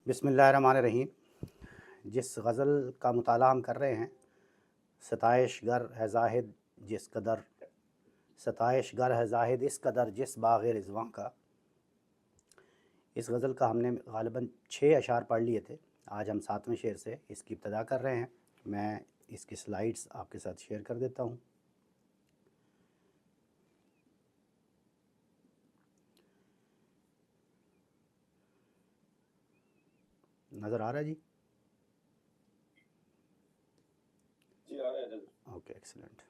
بسم اللہ الرحمن الرحیم۔ جس غزل کا مطالعہ ہم کر رہے ہیں، ستائش گر ہے زاہد جس قدر، ستائش گر ہے زاہد اس قدر جس باغ رضواں کا، اس غزل کا ہم نے غالباً 6 اشعار پڑھ لیے تھے۔ آج ہم 7ویں شعر سے اس کی ابتدا کر رہے ہیں۔ میں اس کی سلائیڈز آپ کے ساتھ شیئر کر دیتا ہوں۔ نظر آ رہا ہے جی؟ جی آ رہا ہے۔ Okay, excellent.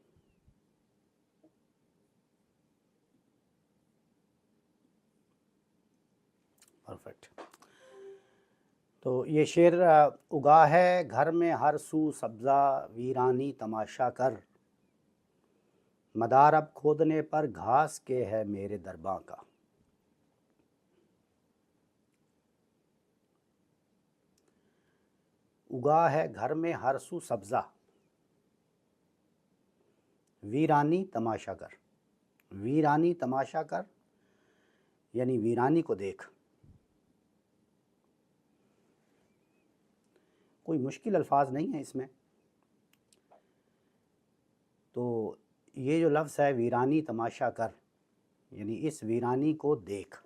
پرفیکٹ۔ تو یہ شعر اگا ہے گھر میں ہر سو سبزہ ویرانی تماشا کر، مدار اب کھودنے پر گھاس کے ہے میرے درباں کا۔ اگا ہے گھر میں ہر سو سبزہ ویرانی تماشا کر، ویرانی تماشا کر یعنی ویرانی کو دیکھ۔ کوئی مشکل الفاظ نہیں ہے اس میں۔ تو یہ جو لفظ ہے ویرانی تماشا کر یعنی اس ویرانی کو دیکھ،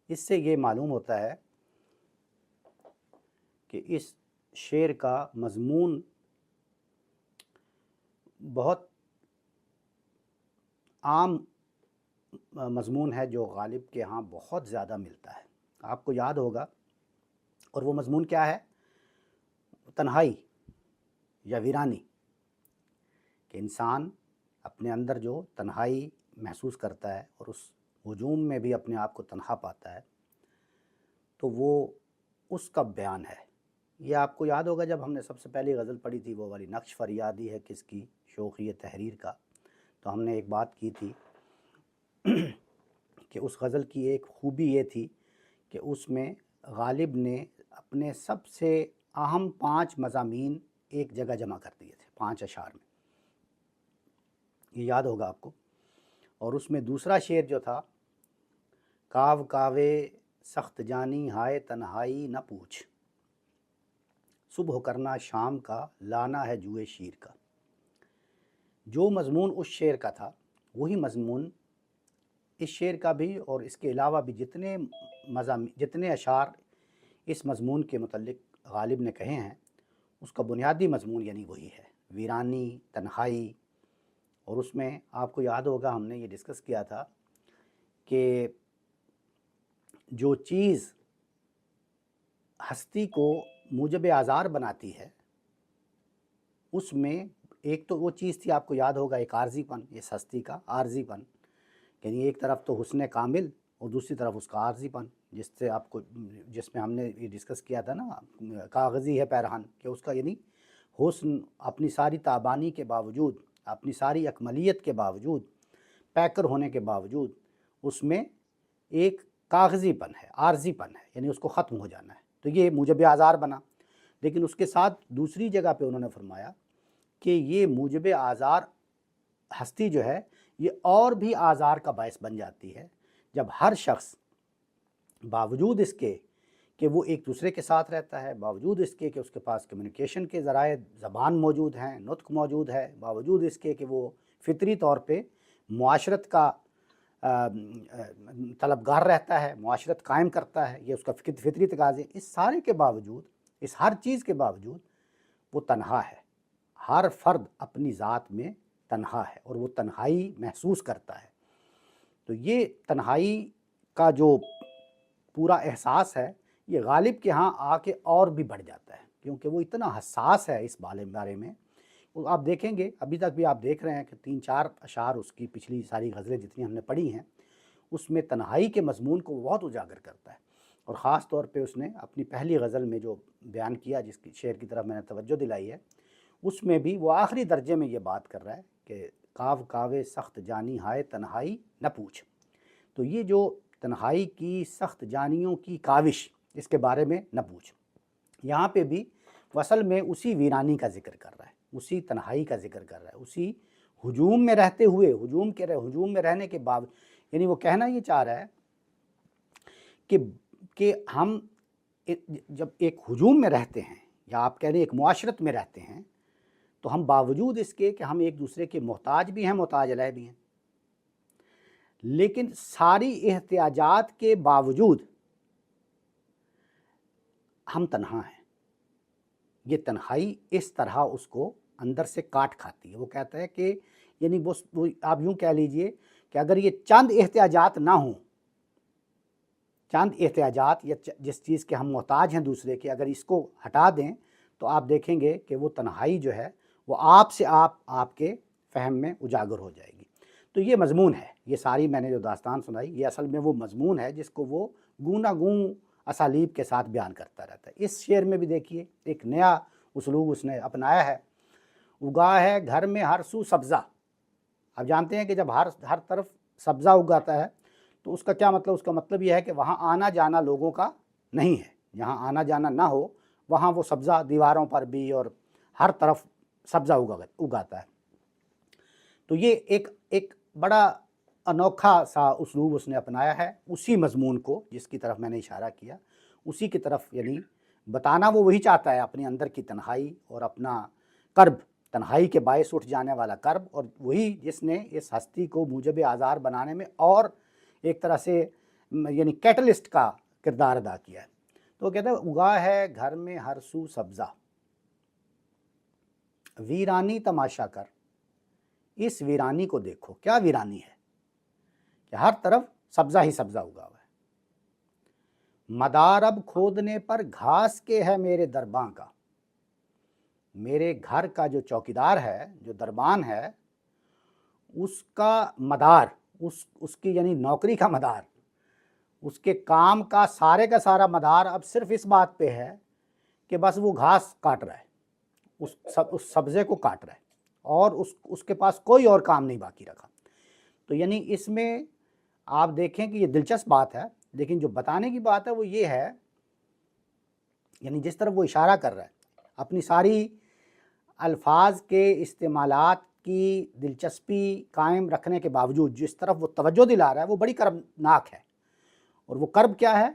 اس سے یہ معلوم ہوتا ہے کہ اس شعر کا مضمون بہت عام مضمون ہے جو غالب کے ہاں بہت زیادہ ملتا ہے۔ آپ کو یاد ہوگا، اور وہ مضمون کیا ہے؟ تنہائی یا ویرانی، کہ انسان اپنے اندر جو تنہائی محسوس کرتا ہے اور اس ہجوم میں بھی اپنے آپ کو تنہا پاتا ہے، تو وہ اس کا بیان ہے۔ یہ آپ کو یاد ہوگا جب ہم نے سب سے پہلی غزل پڑھی تھی، وہ والی نقش فریادی ہے کس کی شوخی تحریر کا، تو ہم نے ایک بات کی تھی کہ اس غزل کی ایک خوبی یہ تھی کہ اس میں غالب نے اپنے سب سے اہم 5 مضامین ایک جگہ جمع کر دیے تھے 5 اشعار میں، یہ یاد ہوگا آپ کو۔ اور اس میں دوسرا شعر جو تھا، کاو کاوے سخت جانی ہائے تنہائی نہ پوچھ، صبح کرنا شام کا لانا ہے جوئے شیر کا، جو مضمون اس شعر کا تھا وہی مضمون اس شعر کا بھی، اور اس کے علاوہ بھی جتنے اشعار اس مضمون کے متعلق غالب نے کہے ہیں، اس کا بنیادی مضمون یعنی وہی ہے، ویرانی، تنہائی۔ اور اس میں آپ کو یاد ہوگا ہم نے یہ ڈسکس کیا تھا کہ جو چیز ہستی کو موجب آزار بناتی ہے، اس میں ایک تو وہ چیز تھی، آپ کو یاد ہوگا، ایک عارضی پن، اس ہستی کا عارضی پن، یعنی ایک طرف تو حسن کامل اور دوسری طرف اس کا عارضی پن، جس میں ہم نے یہ ڈسکس کیا تھا نا، کاغذی ہے پیرہن، کہ اس کا یعنی حسن اپنی ساری تابانی کے باوجود، اپنی ساری اکملیت کے باوجود، پیکر ہونے کے باوجود، اس میں ایک کاغذی پن ہے، عارضی پن ہے، یعنی اس کو ختم ہو جانا ہے، تو یہ موجب آزار بنا۔ لیکن اس کے ساتھ دوسری جگہ پہ انہوں نے فرمایا کہ یہ موجب آزار ہستی جو ہے یہ اور بھی آزار کا باعث بن جاتی ہے، جب ہر شخص باوجود اس کے کہ وہ ایک دوسرے کے ساتھ رہتا ہے، باوجود اس کے کہ اس کے پاس کمیونیکیشن کے ذرائع زبان موجود ہیں، نطق موجود ہے، باوجود اس کے کہ وہ فطری طور پہ معاشرت کا طلبگار رہتا ہے، معاشرت قائم کرتا ہے، یہ اس کا فطری تقاضے، اس سارے کے باوجود، اس ہر چیز کے باوجود وہ تنہا ہے۔ ہر فرد اپنی ذات میں تنہا ہے اور وہ تنہائی محسوس کرتا ہے۔ تو یہ تنہائی کا جو پورا احساس ہے، یہ غالب کے ہاں آ کے اور بھی بڑھ جاتا ہے، کیونکہ وہ اتنا حساس ہے اس بارے میں۔ آپ دیکھیں گے، ابھی تک بھی آپ دیکھ رہے ہیں کہ 3-4 اشعار اس کی پچھلی ساری غزلیں جتنی ہم نے پڑھی ہیں، اس میں تنہائی کے مضمون کو بہت اجاگر کرتا ہے، اور خاص طور پہ اس نے اپنی پہلی غزل میں جو بیان کیا، جس کی شعر کی طرف میں نے توجہ دلائی ہے، اس میں بھی وہ آخری درجے میں یہ بات کر رہا ہے کہ کاو کاوے سخت جانی ہائے تنہائی نہ پوچھ۔ تو یہ جو تنہائی کی سخت جانیوں کی کاوش، اس کے بارے میں نہ پوچھ، یہاں پہ بھی وصل میں اسی ویرانی کا ذکر کر رہا ہے، اسی تنہائی کا ذکر کر رہا ہے، اسی ہجوم میں رہتے ہوئے، ہجوم میں رہنے کے بعد، یعنی وہ کہنا یہ چاہ رہا ہے کہ ہم جب ایک ہجوم میں رہتے ہیں یا آپ کہہ لیں ایک معاشرت میں رہتے ہیں تو ہم باوجود اس کے کہ ہم ایک دوسرے کے محتاج بھی ہیں محتاج علیہ بھی ہیں، لیکن ساری احتیاجات کے باوجود ہم تنہا ہیں۔ یہ تنہائی اس طرح اس کو اندر سے کاٹ کھاتی ہے۔ وہ کہتا ہے کہ یعنی وہ آپ یوں کہہ لیجئے کہ اگر یہ چند احتیاجات نہ ہوں، چند احتیاجات یا جس چیز کے ہم محتاج ہیں دوسرے کے، اگر اس کو ہٹا دیں تو آپ دیکھیں گے کہ وہ تنہائی جو ہے وہ آپ سے آپ کے فہم میں اجاگر ہو جائے گی۔ تو یہ مضمون ہے، یہ ساری میں نے جو داستان سنائی یہ اصل میں وہ مضمون ہے جس کو وہ گونہ گوں اسالیب کے ساتھ بیان کرتا رہتا ہے۔ اس شعر میں بھی دیکھیے ایک نیا اسلوب اس نے اپنایا ہے، اگا ہے گھر میں ہر سو سبزہ۔ اب جانتے ہیں کہ جب ہر طرف سبزہ اگاتا ہے تو اس کا کیا مطلب؟ اس کا مطلب یہ ہے کہ وہاں آنا جانا لوگوں کا نہیں ہے، جہاں آنا جانا نہ ہو وہاں وہ سبزہ دیواروں پر بھی اور ہر طرف سبزہ اگاتا ہے۔ تو یہ ایک بڑا انوکھا سا اسلوب اس نے اپنایا ہے، اسی مضمون کو جس کی طرف میں نے اشارہ کیا اسی کی طرف یعنی بتانا وہ وہی چاہتا ہے، اپنے اندر کی تنہائی اور اپنا کرب، تنہائی کے باعث اٹھ جانے والا کرب، اور وہی جس نے اس ہستی کو موجب آزار بنانے میں اور ایک طرح سے یعنی کیٹلسٹ کا کردار ادا کیا ہے۔ تو وہ کہتا ہے اگا ہے گھر میں ہر سو سبزہ، ویرانی تماشا کر، اس ویرانی کو دیکھو۔ کیا ویرانی ہے؟ کہ ہر طرف سبزہ ہی سبزہ اگا ہوا ہے۔ مدار اب کھودنے پر گھاس کے ہے میرے درباں کا، میرے گھر کا جو چوکیدار ہے، جو دربان ہے، اس کا مدار، اس کی یعنی نوکری کا مدار، اس کے کام کا سارا مدار اب صرف اس بات پہ ہے کہ بس وہ گھاس کاٹ رہا ہے، اس سبزے کو کاٹ رہا ہے، اور اس کے پاس کوئی اور کام نہیں باقی رکھا۔ تو یعنی اس میں آپ دیکھیں کہ یہ دلچسپ بات ہے، لیکن جو بتانے کی بات ہے وہ یہ ہے، یعنی جس طرف وہ اشارہ کر رہا ہے اپنی ساری الفاظ کے استعمالات کی دلچسپی قائم رکھنے کے باوجود جس طرف وہ توجہ دلا رہا ہے وہ بڑی کربناک ہے۔ اور وہ کرب کیا ہے؟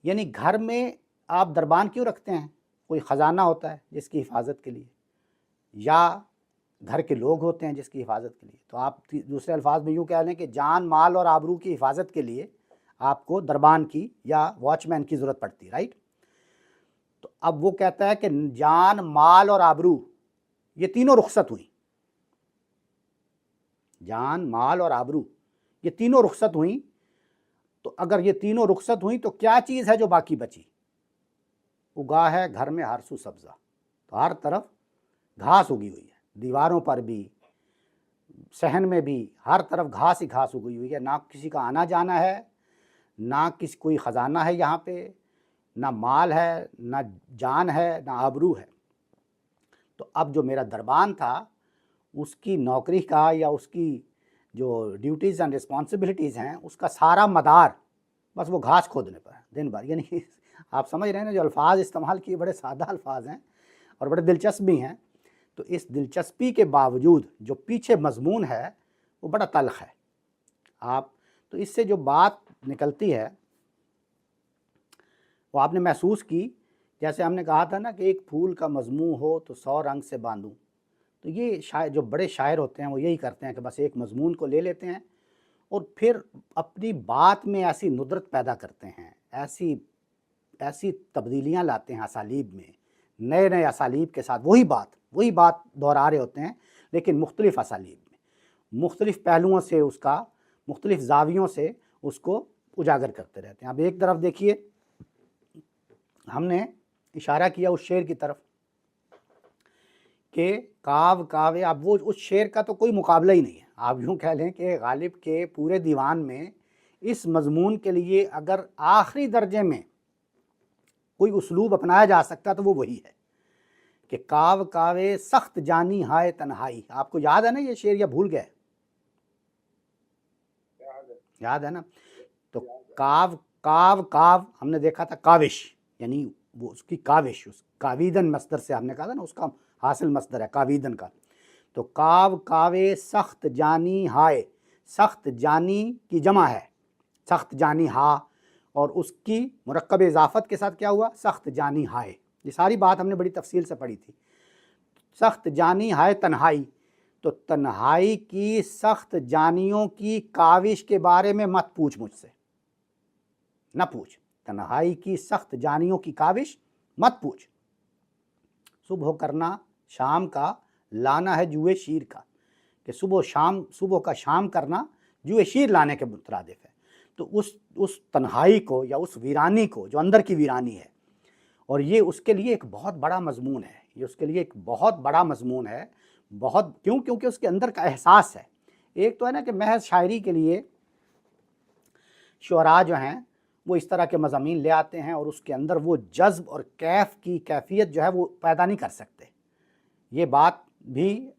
یعنی گھر میں آپ دربان کیوں رکھتے ہیں؟ کوئی خزانہ ہوتا ہے جس کی حفاظت کے لیے، یا گھر کے لوگ ہوتے ہیں جس کی حفاظت کے لیے۔ تو آپ دوسرے الفاظ میں یوں کہہ لیں کہ جان مال اور آبرو کی حفاظت کے لیے آپ کو دربان کی یا واچ مین کی ضرورت پڑتی ہے، رائٹ؟ تو اب وہ کہتا ہے کہ جان مال اور آبرو یہ تینوں رخصت ہوئیں، جان مال اور آبرو یہ تینوں رخصت ہوئیں، تو اگر یہ تینوں رخصت ہوئیں تو کیا چیز ہے جو باقی بچی؟ اگا ہے گھر میں ہر سو سبزہ، تو ہر طرف گھاس اگی ہوئی ہے، دیواروں پر بھی، صحن میں بھی، ہر طرف گھاس ہی گھاس اگی ہوئی ہے، نہ کسی کا آنا جانا ہے، نہ کوئی خزانہ ہے یہاں پہ، نہ مال ہے، نہ جان ہے، نہ آبرو ہے۔ تو اب جو میرا دربان تھا اس کی نوکری کا یا اس کی جو ڈیوٹیز اینڈ رسپانسبلٹیز ہیں اس کا سارا مدار بس وہ گھاس کھودنے پر ہے دن بھر۔ یعنی آپ سمجھ رہے ہیں نا، جو الفاظ استعمال کیے بڑے سادہ الفاظ ہیں اور بڑے دلچسپ بھی ہیں، تو اس دلچسپی کے باوجود جو پیچھے مضمون ہے وہ بڑا تلخ ہے۔ تو اس سے جو بات نکلتی ہے وہ آپ نے محسوس کی، جیسے ہم نے کہا تھا نا کہ ایک پھول کا مضمون ہو تو 100 رنگ سے باندھوں۔ تو یہ جو بڑے شاعر ہوتے ہیں وہ یہی کرتے ہیں کہ بس ایک مضمون کو لے لیتے ہیں اور پھر اپنی بات میں ایسی ندرت پیدا کرتے ہیں، ایسی تبدیلیاں لاتے ہیں اسالیب میں، نئے اسالیب کے ساتھ وہی بات دہرا رہے ہوتے ہیں، لیکن مختلف اسالیب میں، مختلف پہلوؤں سے اس کا، مختلف زاویوں سے اس کو اجاگر کرتے رہتے ہیں۔ اب ایک طرف دیکھیے، ہم نے اشارہ کیا اس شعر کی طرف کہ کاوے، اب وہ اس شعر کا تو کوئی مقابلہ ہی نہیں ہے۔ آپ یوں کہہ لیں کہ غالب کے پورے دیوان میں اس مضمون کے لیے اگر آخری درجے میں کوئی اسلوب اپنایا جا سکتا تو وہ وہی ہے کہ کاوے سخت جانی ہائے تنہائی۔ آپ کو یاد ہے نا یہ شعر یا بھول گئے؟ یاد ہے نا؟ تو کاو ہم نے دیکھا تھا کاوش، یعنی وہ اس کی کاوش، اس کاویدن مصدر سے ہم نے کہا تھا نا، اس کا حاصل مصدر ہے کاویدن کا۔ تو کاوے سخت جانی ہائے، سخت جانی کی جمع ہے، سخت جانی ہا، اور اس کی مرکب اضافت کے ساتھ کیا ہوا؟ سخت جانی ہائے. یہ ساری بات ہم نے بڑی تفصیل سے پڑھی تھی. سخت جانی ہائے تنہائی، تو تنہائی کی سخت جانیوں کی کاوش کے بارے میں مت پوچھ مجھ سے، نہ پوچھ. تنہائی کی سخت جانیوں کی کاوش مت پوچھ. صبح کرنا شام کا لانا ہے جوئے شیر کا، کہ صبح کا شام کرنا جوئے شیر لانے کے مترادف ہے. تو اس تنہائی کو یا اس ویرانی کو جو اندر کی ویرانی ہے، اور یہ اس کے لیے ایک بہت بڑا مضمون ہے، یہ اس کے لیے ایک بہت بڑا مضمون ہے. کیونکہ اس کے اندر کا احساس ہے. ایک تو ہے نا کہ محض شاعری کے لیے شعراء جو ہیں وہ اس طرح کے مضامین لے آتے ہیں اور اس کے اندر وہ جذب اور کیف کی کیفیت جو ہے وہ پیدا نہیں کر سکتے. یہ بات بھی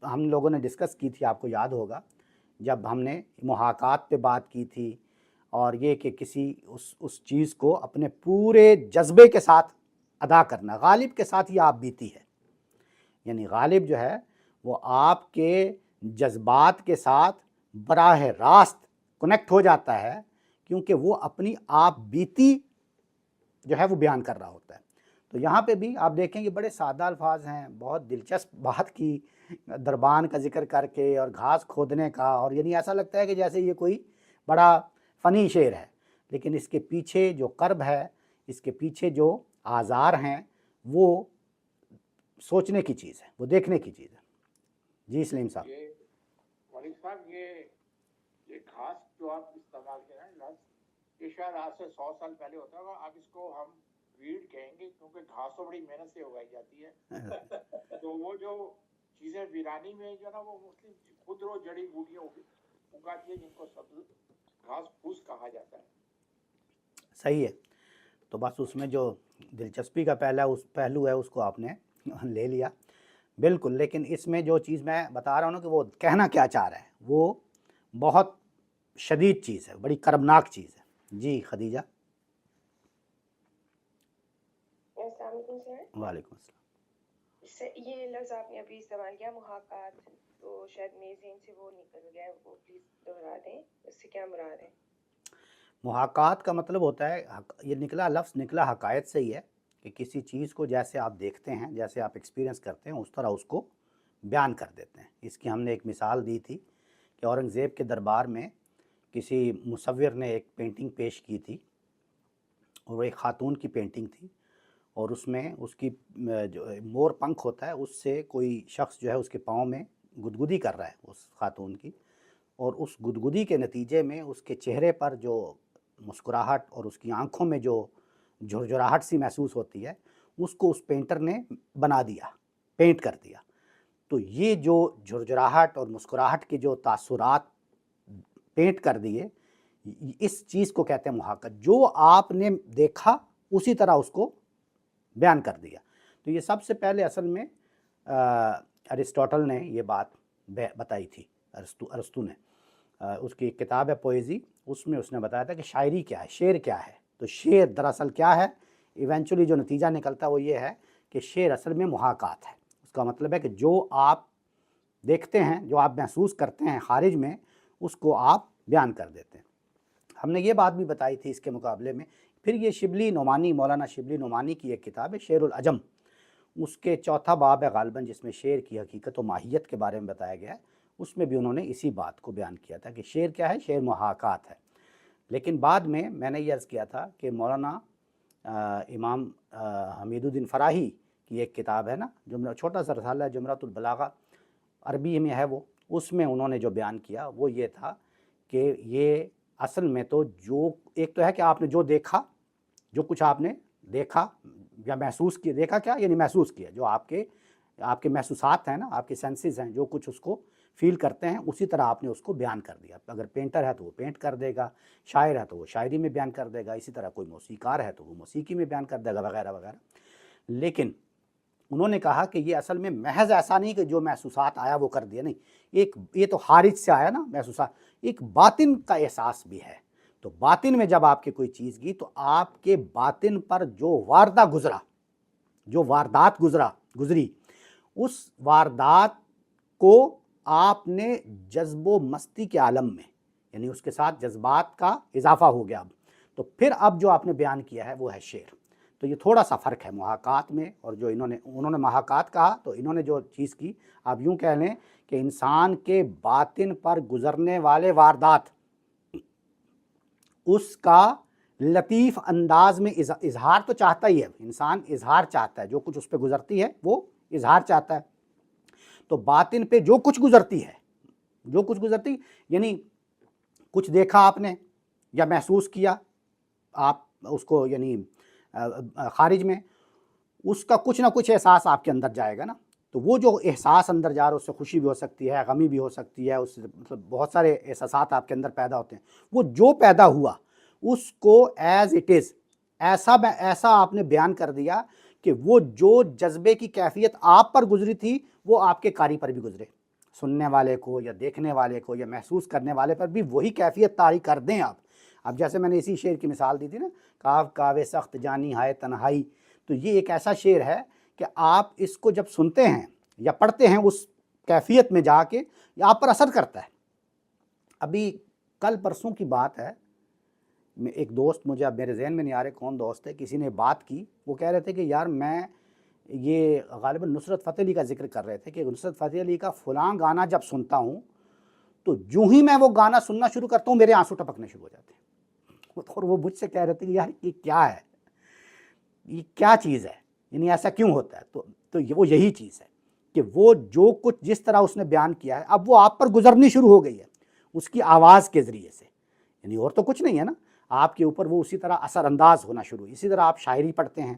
ہم لوگوں نے ڈسکس کی تھی، آپ کو یاد ہوگا جب ہم نے محاکات پہ بات کی تھی، اور یہ کہ کسی اس چیز کو اپنے پورے جذبے کے ساتھ ادا کرنا. غالب کے ساتھ یہ آپ بیتی ہے، یعنی غالب جو ہے وہ آپ کے جذبات کے ساتھ براہ راست کنیکٹ ہو جاتا ہے، کیونکہ وہ اپنی آپ بیتی جو ہے وہ بیان کر رہا ہوتا ہے. تو یہاں پہ بھی آپ دیکھیں گے بڑے سادہ الفاظ ہیں، بہت دلچسپ بات کی دربان کا ذکر کر کے اور گھاس کھودنے کا، اور یعنی ایسا لگتا ہے کہ جیسے یہ کوئی بڑا فنی شعر ہے، لیکن اس کے پیچھے جو کرب ہے، اس کے پیچھے جو آزار ہیں، وہ سوچنے کی چیز ہے، وہ دیکھنے کی چیز ہے. جی سلیم صاحب. ملک صاحب یہ گھاس جو آپ استعمال کریں لفظ، یہ شاید آج سے 100 سال پہلے ہوتا ہوگا. اب اس کو ہم ویڈ کہیں گے، کیونکہ گھاس تو بڑی محنت سے اگائی جاتی ہے. تو وہ جو چیزیں ویرانی میں جو ہے نا وہ مسلم خودرو جڑی بوٹیاں اگاتی ہے، جن کو سبز گھاس پھوس کہا جاتا ہے. صحیح ہے. تو بس اس میں جو دلچسپی کا پہلو ہے اس کو آپ نے لے لیا بالکل. لیکن اس میں جو چیز میں بتا رہا ہوں نا کہ وہ کہنا کیا چاہ رہا ہے، وہ بہت شدید چیز ہے، بڑی کربناک چیز ہے. جی خدیجہ. السلام علیکم سر. وعلیکم السلام. یہ لفظ آپ نے ابھی استعمال کیا محاکات، تو شاید میرے ذہن سے وہ نکل گیا ہے، وہ پلیز دہرا دیں، اس سے کیا مراد ہے؟ محاکات کا مطلب ہوتا ہے، یہ لفظ نکلا حقائق سے ہی ہے، کہ کسی چیز کو جیسے آپ دیکھتے ہیں، جیسے آپ ایکسپیرینس کرتے ہیں، اس طرح اس کو بیان کر دیتے ہیں. اس کی ہم نے ایک مثال دی تھی کہ اورنگزیب کے دربار میں کسی مصور نے ایک پینٹنگ پیش کی تھی، اور وہ ایک خاتون کی پینٹنگ تھی، اور اس میں اس کی جو مور پنکھ ہوتا ہے اس سے کوئی شخص جو ہے اس کے پاؤں میں گدگدی کر رہا ہے اس خاتون کی، اور اس گدگدی کے نتیجے میں اس کے چہرے پر جو مسکراہٹ اور اس کی آنکھوں میں جو جھرجھراہٹ سی محسوس ہوتی ہے، اس کو اس پینٹر نے بنا دیا، پینٹ کر دیا. تو یہ جو جھرجھراہٹ اور مسکراہٹ کے جو تاثرات پینٹ کر دیے، اس چیز کو کہتے ہیں محاکات. جو آپ نے دیکھا اسی طرح اس کو بیان کر دیا. تو یہ سب سے پہلے اصل میں ارسطوٹل نے یہ بات بتائی تھی. ارسطو نے اس کی ایک کتاب ہے پوئزی، اس میں اس نے بتایا تھا کہ شاعری کیا ہے، شعر کیا ہے. تو شعر دراصل کیا ہے، ایونچولی جو نتیجہ نکلتا ہے وہ یہ ہے کہ شعر اصل میں محاکات ہے. اس کا مطلب ہے کہ جو آپ دیکھتے ہیں، جو آپ محسوس کرتے ہیں خارج میں، اس کو آپ بیان کر دیتے ہیں. ہم نے یہ بات بھی بتائی تھی اس کے مقابلے میں. پھر یہ شبلی نعمانی، مولانا شبلی نعمانی کی ایک کتاب ہے شعر العجم، اس کے 4تھا باب ہے غالباً، جس میں شعر کی حقیقت و ماہیت کے بارے میں بتایا گیا ہے. اس میں بھی انہوں نے اسی بات کو بیان کیا تھا کہ شعر کیا ہے، شعر محاکات ہے. لیکن بعد میں نے یہ عرض کیا تھا کہ مولانا امام حمید الدین فراہی کی ایک کتاب ہے نا، چھوٹا سا رسالہ ہے جمرۃ البلاغہ، عربی میں ہے وہ، اس میں انہوں نے جو بیان کیا وہ یہ تھا کہ یہ اصل میں تو جو ایک تو ہے کہ آپ نے جو دیکھا، جو کچھ آپ نے دیکھا یا محسوس کیا، دیکھا کیا یعنی محسوس کیا، جو آپ کے محسوسات ہیں نا، آپ کے سینسز ہیں، جو کچھ اس کو فیل کرتے ہیں اسی طرح آپ نے اس کو بیان کر دیا. اگر پینٹر ہے تو وہ پینٹ کر دے گا، شاعر ہے تو وہ شاعری میں بیان کر دے گا، اسی طرح کوئی موسیقار ہے تو وہ موسیقی میں بیان کر دے گا، وغیرہ وغیرہ. لیکن انہوں نے کہا کہ یہ اصل میں محض ایسا نہیں کہ جو محسوسات آیا وہ کر دیا، نہیں، یہ تو خارج سے آیا نا محسوسات، ایک باطن کا احساس بھی ہے. تو باطن میں جب آپ کی کوئی چیز گئی تو آپ کے باطن پر جو واردات گزری، اس واردات کو آپ نے جذب و مستی کے عالم میں، یعنی اس کے ساتھ جذبات کا اضافہ ہو گیا. اب تو پھر اب جو آپ نے بیان کیا ہے وہ ہے شعر. تو یہ تھوڑا سا فرق ہے محاکات میں اور جو انہوں نے محاکات کہا تو انہوں نے جو چیز کی آپ یوں کہہ لیں کہ انسان کے باطن پر گزرنے والے واردات اس کا لطیف انداز میں اظہار تو چاہتا ہی ہے. انسان اظہار چاہتا ہے، جو کچھ اس پہ گزرتی ہے وہ اظہار چاہتا ہے. تو باطن پہ جو کچھ گزرتی یعنی کچھ دیکھا آپ نے یا محسوس کیا آپ اس کو، یعنی خارج میں اس کا کچھ نہ کچھ احساس آپ کے اندر جائے گا نا. تو وہ جو احساس اندر جا رہا ہے اس سے خوشی بھی ہو سکتی ہے، غمی بھی ہو سکتی ہے، اس سے مطلب بہت سارے احساسات آپ کے اندر پیدا ہوتے ہیں. وہ جو پیدا ہوا اس کو ایز اٹ از ایسا آپ نے بیان کر دیا کہ وہ جو جذبے کی کیفیت آپ پر گزری تھی وہ آپ کے قاری پر بھی گزرے، سننے والے کو یا دیکھنے والے کو یا محسوس کرنے والے پر بھی وہی کیفیت طاری کر دیں آپ. اب جیسے میں نے اسی شعر کی مثال دی تھی نا، کاوے سخت جانی ہائے تنہائی، تو یہ ایک ایسا شعر ہے کہ آپ اس کو جب سنتے ہیں یا پڑھتے ہیں اس کیفیت میں جا کے یہ آپ پر اثر کرتا ہے. ابھی کل پرسوں کی بات ہے، ایک دوست، مجھے اب میرے ذہن میں نہیں آ رہے کون دوست ہے، کسی نے بات کی، وہ کہہ رہے تھے کہ یار میں یہ غالباً نصرت فتح علی کا ذکر کر رہے تھے کہ نصرت فتح علی کا فلاں گانا جب سنتا ہوں تو جو ہی میں وہ گانا سننا شروع کرتا ہوں میرے آنسو ٹپکنے شروع ہو جاتے ہیں. اور وہ مجھ سے کہہ رہے تھے کہ یار یہ کیا ہے، یہ کیا چیز ہے، یعنی ایسا کیوں ہوتا ہے. تو وہ یہی چیز ہے کہ وہ جو کچھ جس طرح اس نے بیان کیا ہے اب وہ آپ پر گزرنی شروع ہو گئی ہے اس کی آواز کے ذریعے سے، یعنی اور تو کچھ نہیں ہے نا. آپ کے اوپر وہ اسی طرح اثر انداز ہونا شروع. اسی طرح آپ شاعری پڑھتے ہیں،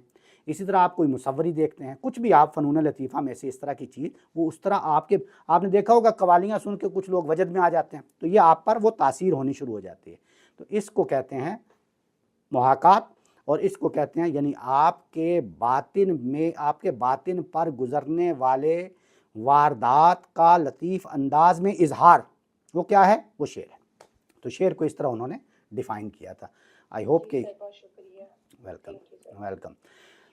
اسی طرح آپ کوئی مصوری دیکھتے ہیں، کچھ بھی آپ فنون لطیفہ میں سے اس طرح کی چیز، وہ اس طرح آپ نے دیکھا ہوگا قوالیاں سن کے کچھ لوگ وجد میں آ جاتے ہیں، تو یہ آپ پر وہ تاثیر ہونی شروع ہو جاتی ہے. تو اس کو کہتے ہیں محاکات، اور اس کو کہتے ہیں یعنی آپ کے باطن پر گزرنے والے واردات کا لطیف انداز میں اظہار. وہ کیا ہے؟ وہ شعر ہے. تو شعر کو اس طرح انہوں نے ڈیفائن کیا تھا. آئی ہوپ کہ بہت شکریہ. ویلکم.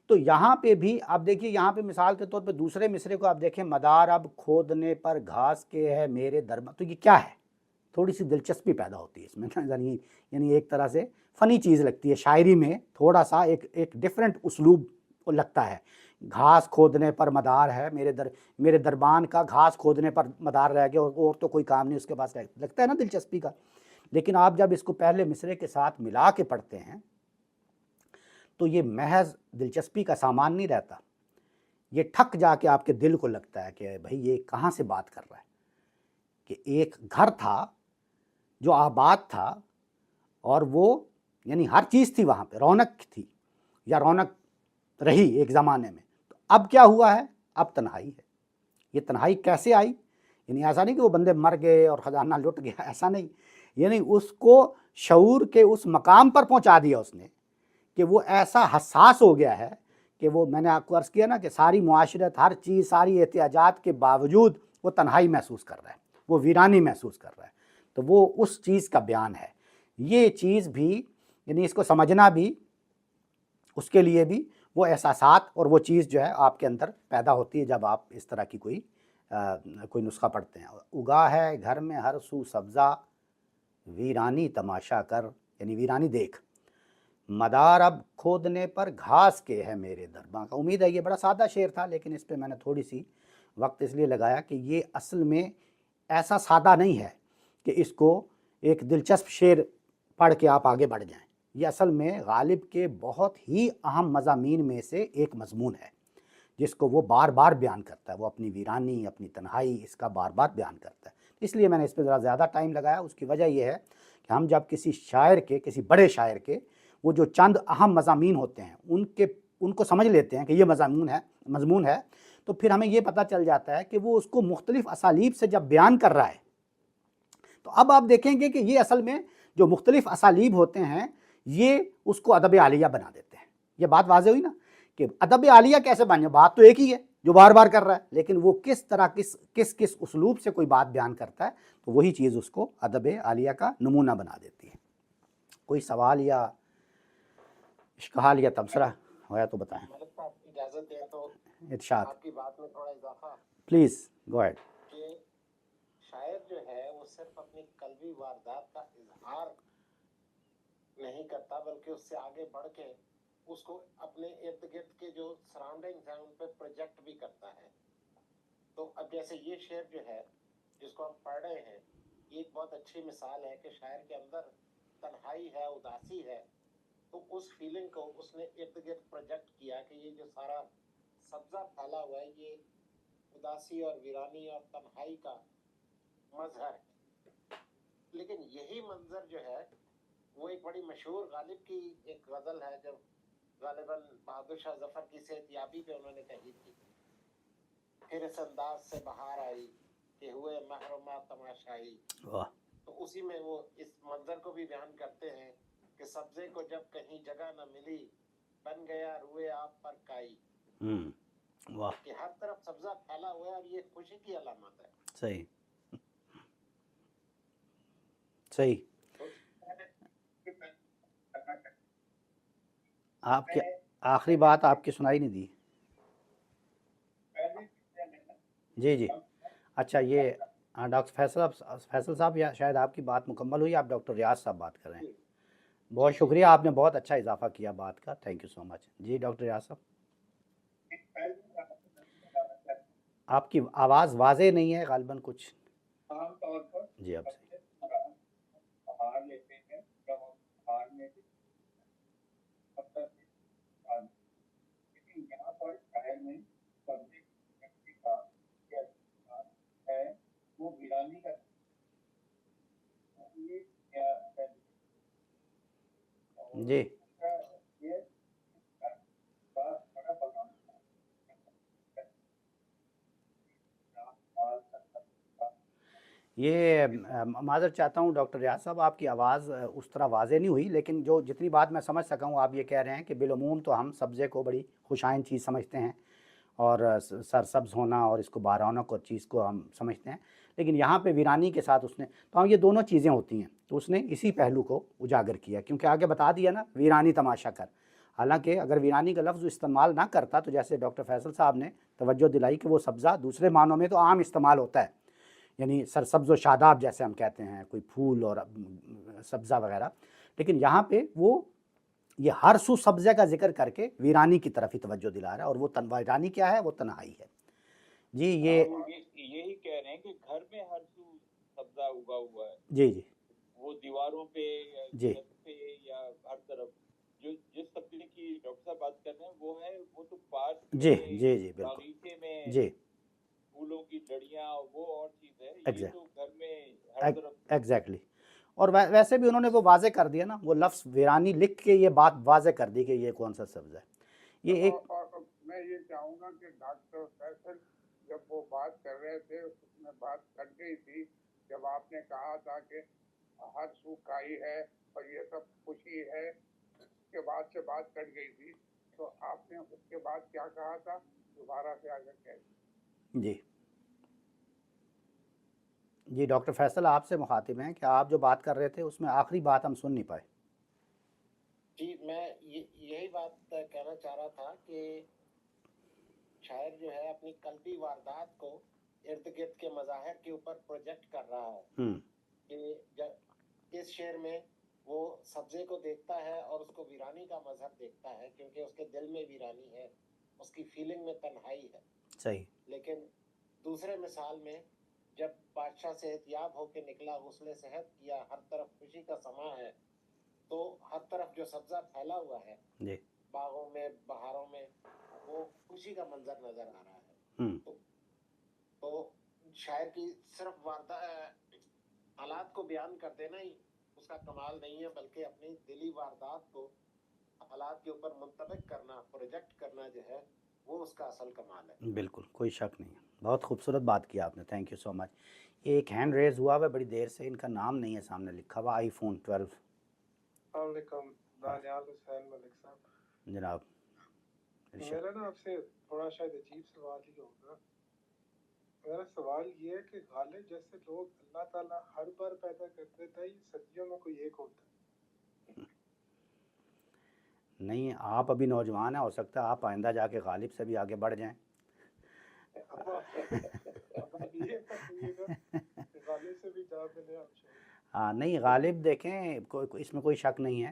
تو یہاں پہ بھی آپ دیکھیے، یہاں پہ مثال کے طور پہ دوسرے مصرے کو آپ دیکھیں، مدار اب کھودنے پر گھاس کے ہے میرے دربار. تو یہ کیا ہے؟ تھوڑی سی دلچسپی پیدا ہوتی ہے اس میں، یعنی ایک طرح سے فنی چیز لگتی ہے شاعری میں، تھوڑا سا ایک ڈیفرنٹ اسلوب لگتا ہے. گھاس کھودنے پر مدار ہے میرے دربان کا گھاس کھودنے پر مدار رہ گیا اور تو کوئی کام نہیں اس کے پاس، لگتا ہے نا دلچسپی کا. لیکن آپ جب اس کو پہلے مصرے کے ساتھ ملا کے پڑھتے ہیں تو یہ محض دلچسپی کا سامان نہیں رہتا، یہ ٹھک جا کے آپ کے دل کو لگتا ہے کہ بھئی یہ کہاں سے بات کر رہا ہے. کہ ایک گھر تھا جو آباد تھا اور وہ یعنی ہر چیز تھی وہاں پہ، رونق تھی یا رونق رہی ایک زمانے میں. تو اب کیا ہوا ہے؟ اب تنہائی ہے. یہ تنہائی کیسے آئی؟ یعنی ایسا نہیں کہ وہ بندے مر گئے اور خزانہ لٹ گیا، ایسا نہیں. یعنی اس کو شعور کے اس مقام پر پہنچا دیا اس نے کہ وہ ایسا حساس ہو گیا ہے کہ وہ، میں نے آپ کو عرض کیا نا کہ ساری معاشرت، ہر چیز، ساری احتیاجات کے باوجود وہ تنہائی محسوس کر رہا ہے، وہ ویرانی محسوس کر رہا ہے. تو وہ اس چیز کا بیان ہے. یہ چیز بھی یعنی اس کو سمجھنا بھی، اس کے لیے بھی وہ احساسات اور وہ چیز جو ہے آپ کے اندر پیدا ہوتی ہے جب آپ اس طرح کی کوئی نسخہ پڑھتے ہیں. اگا ہے گھر میں ہر سو سبزہ، ویرانی تماشا کر، یعنی ویرانی دیکھ. مدار اب کھودنے پر گھاس کے ہے میرے درباں کا. امید ہے یہ بڑا سادہ شعر تھا، لیکن اس پہ میں نے تھوڑی سی وقت اس لیے لگایا کہ یہ اصل میں ایسا سادہ نہیں ہے کہ اس کو ایک دلچسپ شعر پڑھ کے آپ آگے بڑھ جائیں. یہ اصل میں غالب کے بہت ہی اہم مضامین میں سے ایک مضمون ہے جس کو وہ بار بار بیان کرتا ہے. وہ اپنی ویرانی، اپنی تنہائی، اس کا بار بار بیان کرتا ہے. اس لیے میں نے اس پہ ذرا زیادہ ٹائم لگایا. اس کی وجہ یہ ہے کہ ہم جب کسی بڑے شاعر کے وہ جو چند اہم مضامین ہوتے ہیں ان کو سمجھ لیتے ہیں کہ یہ مضمون ہے تو پھر ہمیں یہ پتہ چل جاتا ہے کہ وہ اس کو مختلف اسالیب سے جب بیان کر رہا ہے تو اب آپ دیکھیں گے کہ یہ اصل میں جو مختلف اسالیب ہوتے ہیں یہ اس کو ادب عالیہ بنا دیتے ہیں. یہ بات واضح ہوئی نا کہ ادب عالیہ کیسے بن جائے؟ بات تو ایک ہی ہے جو بار بار کر رہا ہے، لیکن وہ کس طرح کس اسلوب سے کوئی بات بیان کرتا ہے تو وہی چیز اس کو ادب عالیہ کا نمونہ بنا دیتی ہے. کوئی سوال یا اشکال یا تبصرہ ہوا تو بتائیں. ملک صاحب اجازت دیں تو ارشاد. آپ کی بات میں تھوڑا اضافہ پلیز گو اہیڈ. کہ شاعر جو ہے وہ صرف اپنی قلبی واردات کا اظہار نہیں کرتا بلکہ اس سے آگے بڑھ کے اس کو اپنے ارد گرد کے جو سراؤنڈنگز ہیں ان پہ پروجیکٹ بھی کرتا ہے. تو اب جیسے یہ شعر جو ہے جس کو ہم پڑھ رہے ہیں یہ ایک بہت اچھی مثال ہے کہ شاعر کے اندر تنہائی ہے, اداسی ہے, تو اس فیلنگ کو اس نے ارد گرد پروجیکٹ کیا کہ یہ جو سارا سبزہ پھیلا ہوا ہے یہ اداسی اور ویرانی اور تنہائی کا مظہر ہے. لیکن یہی منظر جو ہے وہ ایک بڑی مشہور غالب کی ایک غزل ہے جو غالباً بہادر شاہ ظفر کی صحتیابی پہ انہوں نے کہی تھی, پھر اس انداز سے بہار آئی کہ ہوئے محرمہ تماشائی. واہ. تو اسی میں وہ اس منظر کو بھی بیان کرتے ہیں کہ سبزے کو جب کہیں جگہ نہ ملی بن گیا روئے آپ پر کائی. واہ. کہ ہر طرف سبزہ پھیلا ہوا ہے اور یہ خوشی کی علامت ہے. صحیح صحیح. آپ کی آخری بات آپ کی سنائی نہیں دی. جی جی اچھا یہ ڈاکٹر فیصل صاحب یا شاید آپ کی بات مکمل ہوئی, آپ ڈاکٹر ریاض صاحب بات کر رہے ہیں. بہت شکریہ, آپ نے بہت اچھا اضافہ کیا بات کا, تھینک یو سو مچ. جی ڈاکٹر ریاض صاحب آپ کی آواز واضح نہیں ہے غالباً کچھ. عام طور پر جی اب سے بہار لیتے ہیں جب ہم بہار میں لیکن یہاں پر شہر میں سبزی کا ہے وہ ویرانی کا جی یہ معذرت چاہتا ہوں ڈاکٹر ریاض صاحب, آپ کی آواز اس طرح واضح نہیں ہوئی, لیکن جو جتنی بات میں سمجھ سکا ہوں آپ یہ کہہ رہے ہیں کہ بالعموم تو ہم سبزے کو بڑی خوشائن چیز سمجھتے ہیں اور سرسبز ہونا اور اس کو بارونق اور چیز کو ہم سمجھتے ہیں, لیکن یہاں پہ ویرانی کے ساتھ اس نے تو ہم یہ دونوں چیزیں ہوتی ہیں, تو اس نے اسی پہلو کو اجاگر کیا کیونکہ آگے بتا دیا نا ویرانی تماشا کر. حالانکہ اگر ویرانی کا لفظ استعمال نہ کرتا تو جیسے ڈاکٹر فیصل صاحب نے توجہ دلائی کہ وہ سبزہ دوسرے معنوں میں تو عام استعمال ہوتا ہے, یعنی سرسبز و شاداب جیسے ہم کہتے ہیں, کوئی پھول اور سبزہ وغیرہ, لیکن یہاں پہ وہ یہ ہر سو سبزے کا ذکر کر کے ویرانی کی طرف ہی توجہ دلا رہا ہے, اور وہ ویرانی کیا ہے, وہ تنہائی ہے. جی یہ یہی کہہ رہے ہیں کہ گھر میں ہر سو سبزہ اگا ہوا ہے. جی جی وہ دیواروں پہ یا جی چھت پہ یا ہر طرف جو جس سبزے کی ڈاکٹر صاحب بات کر رہے ہیں وہ ہے, وہ تو پارک جی میں جی جی بالکل باغیچے میں جی پھولوں کی جڑیاں وہ اور چیز ہے, یہ Exact. تو گھر میں ہر طرف. ایگزیکٹلی. اور ویسے بھی انہوں نے وہ واضح کر دیا نا, وہ لفظ ویرانی لکھ کے یہ بات واضح کر دی کہ یہ کون سا سبز ہے. یہ ایک اور میں یہ چاہوں گا کہ ڈاکٹر فیصل جب وہ بات کر رہے تھے اس میں بات کٹ گئی تھی جب آپ نے کہا تھا کہ ہر سو کائی ہے اور یہ سب خوشی ہے, اس کے بعد سے بات کٹ گئی تھی, تو آپ نے اس کے بعد کیا کہا تھا دوبارہ سے آگے کہہ. جی جی ڈاکٹر فیصل آپ سے مخاطب ہیں کہ آپ جو بات کر رہے تھے اس میں آخری بات ہم سن نہیں پائے. جی میں یہی بات کہنا چاہ رہا تھا کہ شاعر جو ہے اپنی قلبی واردات کو ارد گرد کے مظاہر کے اوپر پروجیکٹ کر رہا ہے کہ اس شعر میں وہ سبزے کو دیکھتا ہے اور اس کو ویرانی کا مظہر دیکھتا ہے کیونکہ اس کے دل میں ویرانی ہے, اس کی فیلنگ میں تنہائی ہے. صحیح. لیکن دوسرے مثال میں جب بادشاہ صحتیاب ہو کے نکلا, غسل صحت کیا, ہر طرف خوشی کا سماں ہے, تو ہر طرف جو سبزہ پھیلا ہوا ہے جی باغوں میں بہاروں میں وہ خوشی کا منظر نظر آ رہا ہے. تو شاعر کی صرف حالات کو بیان کر دینا ہی اس کا کمال نہیں ہے, بلکہ اپنی دلی واردات کو حالات کے اوپر منطبق کرنا, پروجیکٹ کرنا جو ہے وہ اس کا اصل کمال ہے. بالکل کوئی شک نہیں ہے. بہت خوبصورت بات کیا آپ نے, تھینک یو سو مچ. ایک ہینڈ ریز ہوا ہوا بڑی دیر سے, ان کا نام نہیں ہے سامنے لکھا ہوا, آئی فون 12. السلام علیکم, دانیال حسین ملک صاحب. جناب میرا نا آپ سے تھوڑا شاید عجیب سوال ہی ہوگا. میرا سوال یہ ہے کہ غالب جیسے لوگ اللہ تعالیٰ ہر بار پیدا کرتے تھے, یہ صدیوں میں کوئی ایک ہوتا ہے. نہیں, آپ ابھی نوجوان ہیں, ہو سکتا ہے آپ آئندہ جا کے غالب سے بھی آگے بڑھ جائیں. غالب سے بھی جواب ملے آپ. ہاں نہیں, غالب دیکھیں اس میں کوئی شک نہیں ہے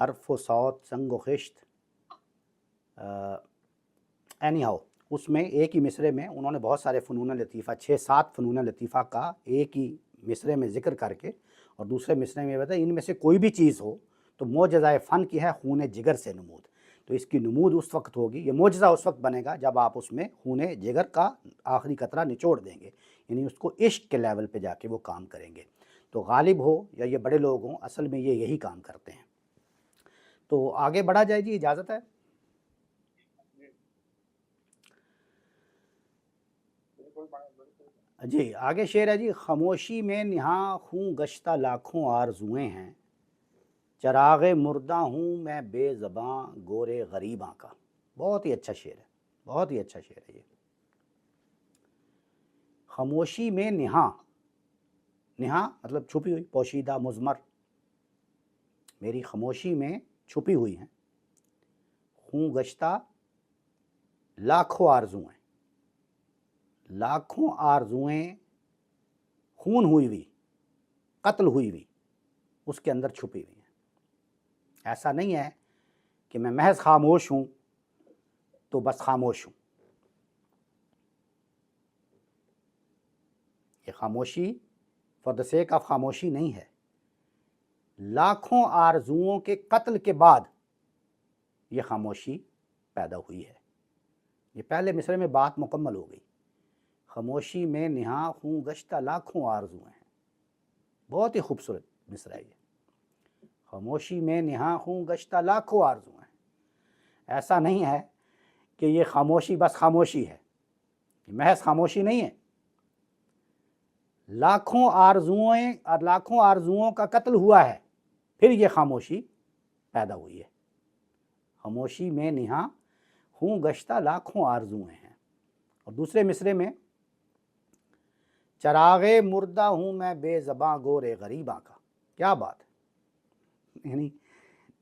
حرف و صوت سنگ و خشت اینی ہاؤ، اس میں ایک ہی مصرے میں انہوں نے بہت سارے فنون لطیفہ 6-7 فنون لطیفہ کا ایک ہی مصرے میں ذکر کر کے اور دوسرے مصرے میں یہ بتایا ان میں سے کوئی بھی چیز ہو تو معجزہ فن کی ہے خون جگر سے نمود. تو اس کی نمود اس وقت ہوگی، یہ معجزہ اس وقت بنے گا جب آپ اس میں خون جگر کا آخری قطرہ نچوڑ دیں گے، یعنی اس کو عشق کے لیول پہ جا کے وہ کام کریں گے. تو غالب ہو یا یہ بڑے لوگ ہوں، اصل میں یہ یہی کام کرتے ہیں. تو آگے بڑھا جائے جی، اجازت ہے؟ جی آگے شعر ہے جی. خاموشی میں نہاں خوں گشتہ لاکھوں آرزوئیں ہیں، چراغ مردہ ہوں میں بے زباں گورے غریباں کا. بہت ہی اچھا شعر ہے، بہت ہی اچھا شعر ہے یہ. خاموشی میں نہاں، نہاں مطلب چھپی ہوئی، پوشیدہ، مضمر. میری خاموشی میں چھپی ہوئی ہیں خوں گشتہ لاکھوں آرزوئیں، لاکھوں آرزوئیں خون ہوئی ہوئی، قتل ہوئی ہوئی اس کے اندر چھپی ہوئی ہیں. ایسا نہیں ہے کہ میں محض خاموش ہوں تو بس خاموش ہوں. یہ خاموشی فار دا سیک آف خاموشی نہیں ہے. لاکھوں آرزوؤں کے قتل کے بعد یہ خاموشی پیدا ہوئی ہے. یہ پہلے مصرے میں بات مکمل ہو گئی. خاموشی میں نہاں خوں گشتہ لاکھوں آرزوئیں ہیں. بہت ہی خوبصورت مصرع ہے یہ. خاموشی میں نہاں خوں گشتہ لاکھوں آرزوئیں ہیں. ایسا نہیں ہے کہ یہ خاموشی بس خاموشی ہے، یہ محض خاموشی نہیں ہے. لاکھوں آرزوئیں اور لاکھوں آرزوؤں کا قتل ہوا ہے، پھر یہ خاموشی پیدا ہوئی ہے. خاموشی میں نہاں خوں گشتہ لاکھوں آرزوئیں ہیں. اور دوسرے مصرے میں چراغ مردہ ہوں میں بے زباں گورے غریباں کا. کیا بات ہے، یعنی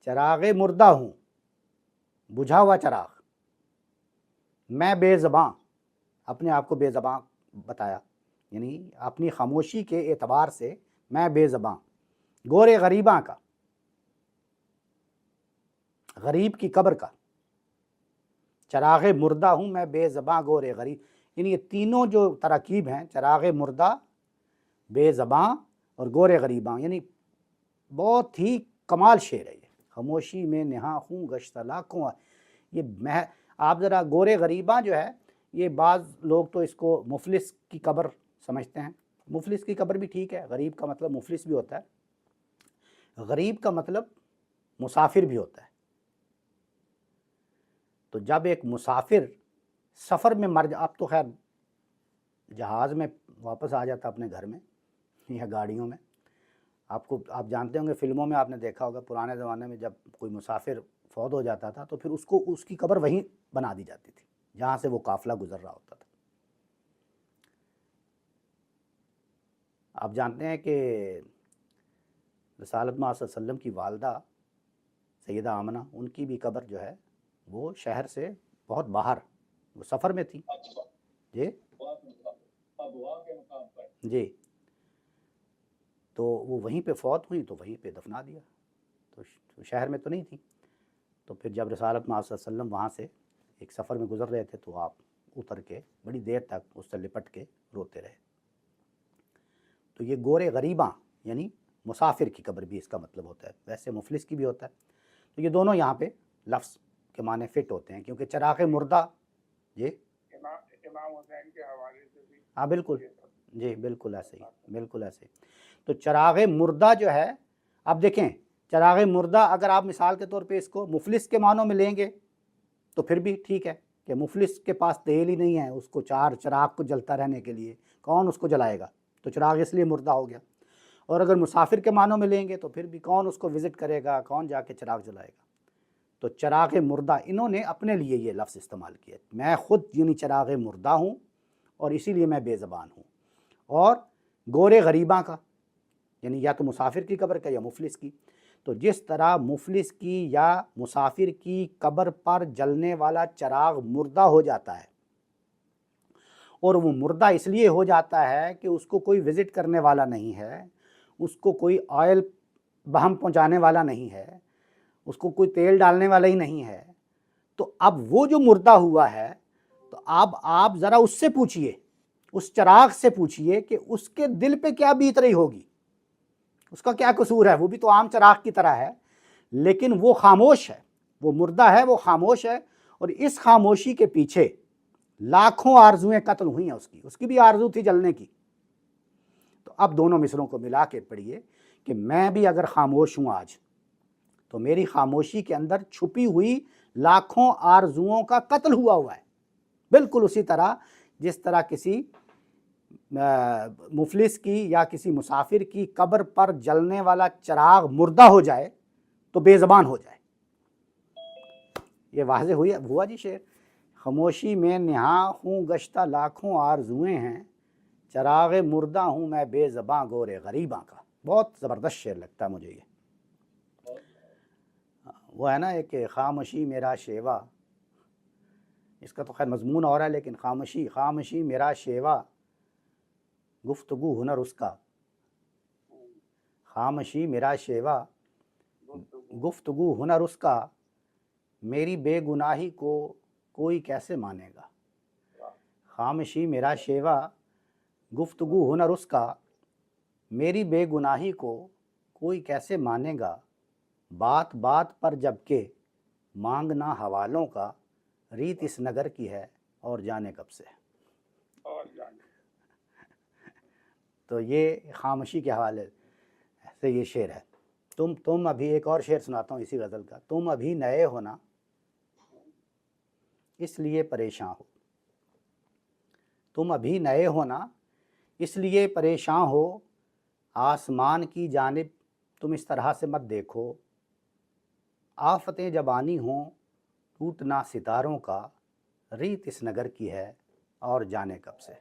چراغ مردہ ہوں، بجھا ہوا چراغ، میں بے زباں، اپنے آپ کو بے زباں بتایا، یعنی اپنی خاموشی کے اعتبار سے میں بے زباں گورے غریباں کا، غریب کی قبر کا. چراغ مردہ ہوں میں بے زباں گورے غریب، یعنی یہ تینوں جو تراکیب ہیں، چراغ مردہ، بے زباں اور گورے غریباں، یعنی بہت ہی کمال شعر ہے یہ. خاموشی میں نہاں خوں گشتہ لاکھوں، یہ آپ ذرا گورے غریباں جو ہے، یہ بعض لوگ تو اس کو مفلس کی قبر سمجھتے ہیں. مفلس کی قبر بھی ٹھیک ہے، غریب کا مطلب مفلس بھی ہوتا ہے، غریب کا مطلب مسافر بھی ہوتا ہے. تو جب ایک مسافر سفر میں مر اب تو خیر جہاز میں واپس آ جاتا اپنے گھر میں یا گاڑیوں میں. آپ جانتے ہوں گے، فلموں میں آپ نے دیکھا ہوگا پرانے زمانے میں جب کوئی مسافر فوت ہو جاتا تھا تو پھر اس کی قبر وہیں بنا دی جاتی تھی جہاں سے وہ قافلہ گزر رہا ہوتا تھا. آپ جانتے ہیں کہ رسالت مآب صلی اللہ علیہ وسلم کی والدہ سیدہ آمنہ، ان کی بھی قبر جو ہے وہ شہر سے بہت باہر، وہ سفر میں تھی. جی جی، تو وہ وہیں پہ فوت ہوئی تو وہیں پہ دفنا دیا، تو شہر میں تو نہیں تھی. تو پھر جب رسالت مآب صلی اللہ علیہ وسلم وہاں سے ایک سفر میں گزر رہے تھے تو آپ اتر کے بڑی دیر تک اس سے لپٹ کے روتے رہے. تو یہ گورے غریباں یعنی مسافر کی قبر بھی اس کا مطلب ہوتا ہے، ویسے مفلس کی بھی ہوتا ہے. تو یہ دونوں یہاں پہ لفظ کے معنی فٹ ہوتے ہیں، کیونکہ چراغ مردہ، جی امام حسین کے حوالے سے بھی، ہاں بالکل، جی بالکل ایسے ہی، بالکل ایسے ہی. تو چراغ مردہ جو ہے، اب دیکھیں چراغ مردہ اگر آپ مثال کے طور پہ اس کو مفلس کے معنوں میں لیں گے تو پھر بھی ٹھیک ہے کہ مفلس کے پاس تیل ہی نہیں ہے، اس کو چراغ کو جلتا رہنے کے لیے کون اس کو جلائے گا، تو چراغ اس لیے مردہ ہو گیا. اور اگر مسافر کے معنوں میں لیں گے تو پھر بھی کون اس کو وزٹ کرے گا، کون جا کے چراغ جلائے گا. تو چراغ مردہ انہوں نے اپنے لیے یہ لفظ استعمال کیا، میں خود یعنی چراغ مردہ ہوں اور اسی لیے میں بے زبان ہوں. اور گورے غریباں کا یعنی یا تو مسافر کی قبر کا یا مفلس کی. تو جس طرح مفلس کی یا مسافر کی قبر پر جلنے والا چراغ مردہ ہو جاتا ہے، اور وہ مردہ اس لیے ہو جاتا ہے کہ اس کو کوئی وزٹ کرنے والا نہیں ہے، اس کو کوئی آئل بہم پہنچانے والا نہیں ہے، اس کو کوئی تیل ڈالنے والا ہی نہیں ہے، تو اب وہ جو مردہ ہوا ہے تو اب آپ ذرا اس سے پوچھئے، اس چراغ سے پوچھئے کہ اس کے دل پہ کیا بیت رہی ہوگی، اس کا کیا قصور ہے. وہ بھی تو عام چراغ کی طرح ہے لیکن وہ خاموش ہے، وہ مردہ ہے، وہ خاموش ہے، اور اس خاموشی کے پیچھے لاکھوں آرزویں قتل ہوئی ہیں. اس کی بھی آرزو تھی جلنے کی. تو اب دونوں مصروں کو ملا کے پڑھیے کہ میں بھی اگر خاموش ہوں آج تو میری خاموشی کے اندر چھپی ہوئی لاکھوں آرزوؤں کا قتل ہوا ہے. بالکل اسی طرح جس طرح کسی مفلس کی یا کسی مسافر کی قبر پر جلنے والا چراغ مردہ ہو جائے تو بے زبان ہو جائے. یہ واضح ہوا جی شعر. خاموشی میں نہاں ہوں گشتہ لاکھوں آرزویں ہیں، چراغ مردہ ہوں میں بے زباں گور غریباں کا. بہت زبردست شعر لگتا ہے مجھے یہ. وہ ہے نا ایک خاموشی میرا شیوا، اس کا تو خیر مضمون اور ہے، لیکن خاموشی میرا شیوا گفتگو ہنر اس کا، خاموشی میرا شیوا گفتگو ہنر اس کا، میری بے گناہی کو کوئی کیسے مانے گا. خاموشی میرا شیوا گفتگو ہنر اس کا، میری بے گناہی کو کوئی کیسے مانے گا. بات بات پر جب کہ مانگنا حوالوں کا، ریت اس نگر کی ہے اور جانے کب سے. تو یہ خاموشی کے حوالے سے یہ شعر ہے. تم ابھی ایک اور شعر سناتا ہوں اسی غزل کا. تم ابھی نئے ہو نا اس لیے پریشاں ہو، تم ابھی نئے ہو نا اس لیے پریشاں ہو، آسمان کی جانب تم اس طرح سے مت دیکھو. آفتیں جب آنی ہوں ٹوٹنا ستاروں کا، ریت اس نگر کی ہے اور جانے کب سے.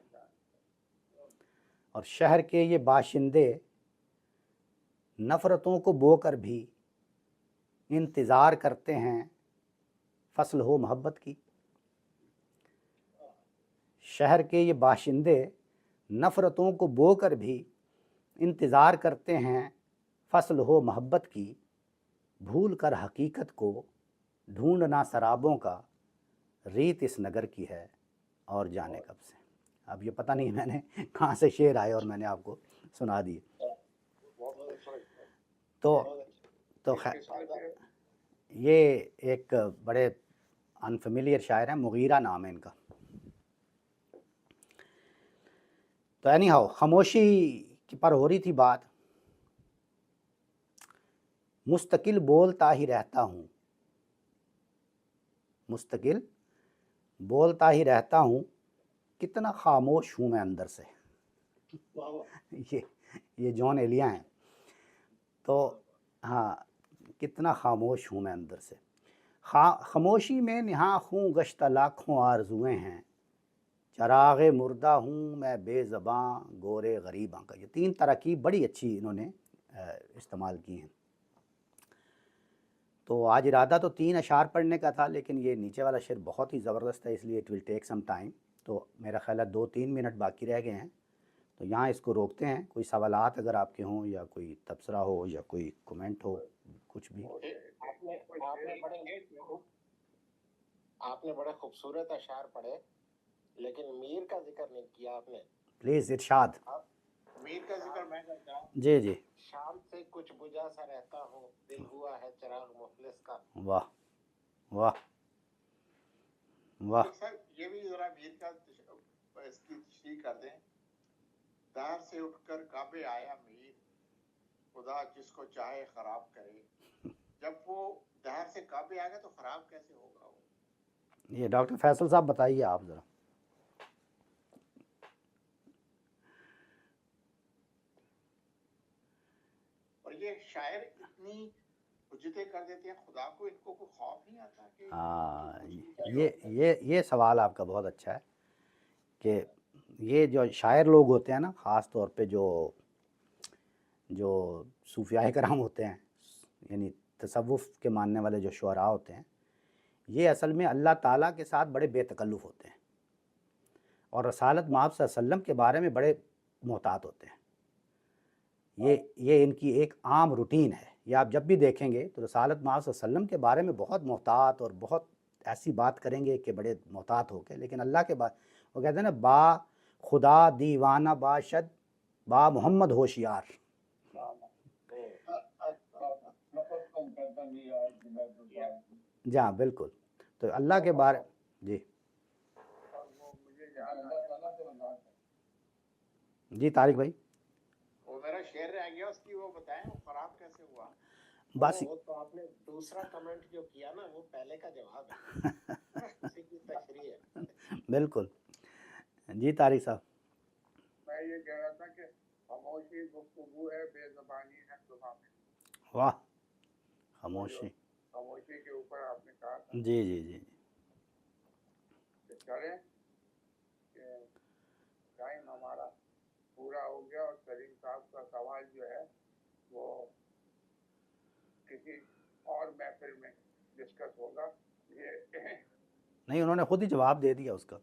اور شہر کے یہ باشندے نفرتوں کو بو کر بھی انتظار کرتے ہیں فصل ہو محبت کی. شہر کے یہ باشندے نفرتوں کو بو کر بھی انتظار کرتے ہیں فصل ہو محبت کی. بھول کر حقیقت کو ڈھونڈنا سرابوں کا، ریت اس نگر کی ہے اور جانے کب سے. اب یہ پتہ نہیں میں نے کہاں سے شعر آئے اور میں نے آپ کو سنا دیے. تو یہ ایک بڑے انفیملیئر شاعر ہیں، مغیرہ نام ہے ان کا. تو اینی ہاؤ خاموشی پر ہو رہی تھی بات. مستقل بولتا ہی رہتا ہوں، مستقل بولتا ہی رہتا ہوں، کتنا خاموش ہوں میں اندر سے. یہ جون ایلیا ہیں. تو ہاں، کتنا خاموش ہوں میں اندر سے. خاموشی میں نہاں ہوں گشتہ لاکھوں آرزویں ہیں، چراغ مردہ ہوں میں بے زباں گور غریباں کا. یہ 3 ترکیب بڑی اچھی انہوں نے استعمال کی ہیں. تو آج ارادہ تو 3 اشعار پڑھنے کا تھا، لیکن یہ نیچے والا شعر بہت ہی زبردست ہے، اس لیے it will take some time. تو میرا خیال ہے 2-3 منٹ باقی رہ گئے ہیں، تو یہاں اس کو روکتے ہیں. کوئی سوالات اگر آپ کے ہوں یا کوئی تبصرہ ہو یا کوئی کومنٹ ہو، کچھ بھی. آپ نے بڑے خوبصورت اشعار پڑھے، لیکن میر کا ذکر نہیں کیا آپ نے. پلیز ارشاد. میر کا ذکر میں کرتا ہوں. جی شام سے کچھ بجھا سا رہتا ہوں، دل ہوا ہے چراغ مفلس کا. واہ واہ واہ. سر یہ بھی ذرا میر کا اس کی تشریح کر دیں. دار سے اٹھ کر کعبے آیا میر، خدا جس کو چاہے خراب کرے. جب وہ دار سے کعبے آ گئے تو خراب کیسے ہوگا وہ؟ یہ ڈاکٹر فیصل صاحب بتائیے آپ ذرا. اور یہ شاعر اتنی حجتیں کر دیتے ہیں خدا کو، ان کو کوئی خوف نہیں آتا کہ ہاں، یہ سوال آپ کا بہت اچھا ہے کہ یہ جو شاعر لوگ ہوتے ہیں نا، خاص طور پہ جو صوفیاء کرام ہوتے ہیں، یعنی تصوف کے ماننے والے جو شعراء ہوتے ہیں، یہ اصل میں اللہ تعالیٰ کے ساتھ بڑے بے تکلف ہوتے ہیں اور رسالت مآب صلی اللہ علیہ وسلم کے بارے میں بڑے محتاط ہوتے ہیں. یہ ان کی ایک عام روٹین ہے. یہ آپ جب بھی دیکھیں گے تو رسالت مآب صلی اللہ علیہ وسلم کے بارے میں بہت محتاط اور بہت ایسی بات کریں گے کہ بڑے محتاط ہو کے، لیکن اللہ کے بعد وہ کہتے ہیں نا با خدا دیوانہ باشد با محمد ہوشیار. جی ہاں بالکل. تو اللہ کے بارے جی جی طارق بھائی وہ میرا شعر رہ گیا اس کی، وہ بتائیں وہ خراب کیسے ہوا؟ بس وہ تو آپ نے دوسرا کمنٹ جو کیا نا وہ پہلے کا جواب ہے، اسی کی تشریح ہے. بالکل. جی طارق صاحب. میں یہ کہہ رہا تھا کہ خاموشی گفتگو ہے، بے زبانی ہے زبان. واہ خاموشی. خاموشی کے اوپر آپ نے کہا تھا جی جی جی کہ کریں کہ ٹائم ہمارا پورا ہو گیا، اور کریم صاحب کا سوال جو ہے وہ کسی اور محفل میں ڈسکس ہوگا. یہ نہیں انہوں نے خود ہی جواب دے دیا اس کا.